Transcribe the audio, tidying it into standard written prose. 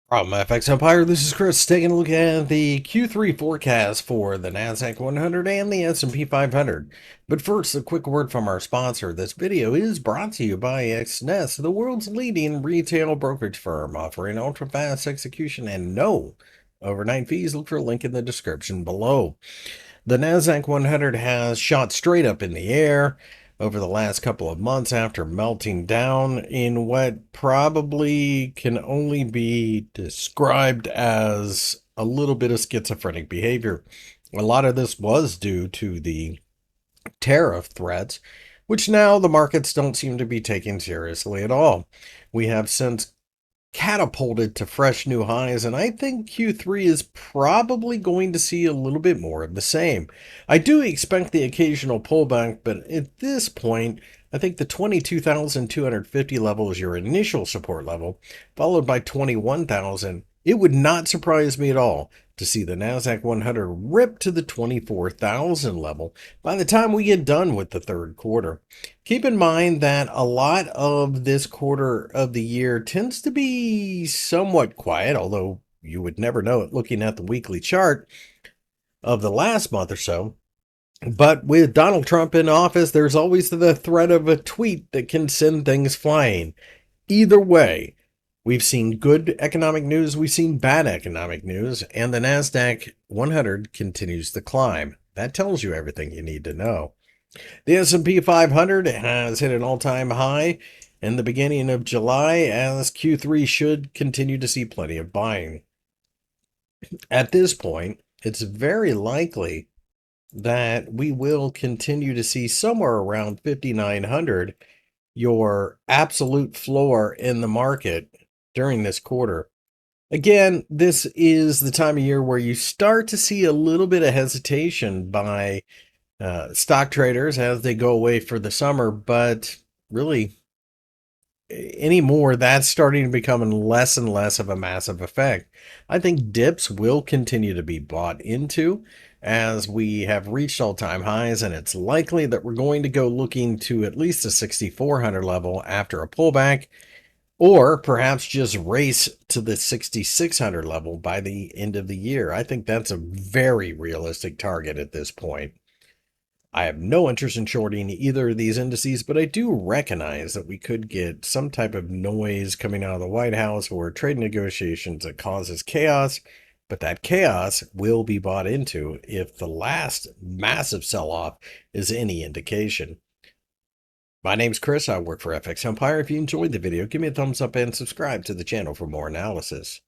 From FXEmpire, this is Chris taking a look at the Q3 forecast for the NASDAQ 100 and the S&P 500. But first, a quick word from our sponsor. This video is brought to you by XNES, the world's leading retail brokerage firm, offering ultra-fast execution and no overnight fees. Look for a link in the description below. The NASDAQ 100 has shot straight up in the air over the last couple of months after melting down in what probably can only be described as a little bit of schizophrenic behavior. A lot of this was due to the tariff threats, which now the markets don't seem to be taking seriously at all. We have since catapulted to fresh new highs, and I think Q3 is probably going to see a little bit more of the same. I do expect the occasional pullback, but at this point, I think the 22,250 level is your initial support level, followed by 21,000. It would not surprise me at all to see the NASDAQ 100 rip to the 24,000 level by the time we get done with the third quarter. Keep in mind that a lot of this quarter of the year tends to be somewhat quiet, although you would never know it looking at the weekly chart of the last month or so. But with Donald Trump in office, there's always the threat of a tweet that can send things flying. Either way, we've seen good economic news, we've seen bad economic news, and the NASDAQ 100 continues to climb. That tells you everything you need to know. The S&P 500 has hit an all-time high in the beginning of July, as Q3 should continue to see plenty of buying. At this point, it's very likely that we will continue to see somewhere around 5,900, your absolute floor in the market during this quarter. Again, this is the time of year where you start to see a little bit of hesitation by stock traders as they go away for the summer, but really anymore, that's starting to become less and less of a massive effect. I think dips will continue to be bought into as we have reached all-time highs, and it's likely that we're going to go looking to at least a 6,400 level after a pullback, or perhaps just race to the 6,600 level by the end of the year. I think that's a very realistic target at this point. I have no interest in shorting either of these indices, but I do recognize that we could get some type of noise coming out of the White House or trade negotiations that causes chaos, but that chaos will be bought into if the last massive sell-off is any indication. My name's Chris. I work for FXEmpire. If you enjoyed the video, give me a thumbs up and subscribe to the channel for more analysis.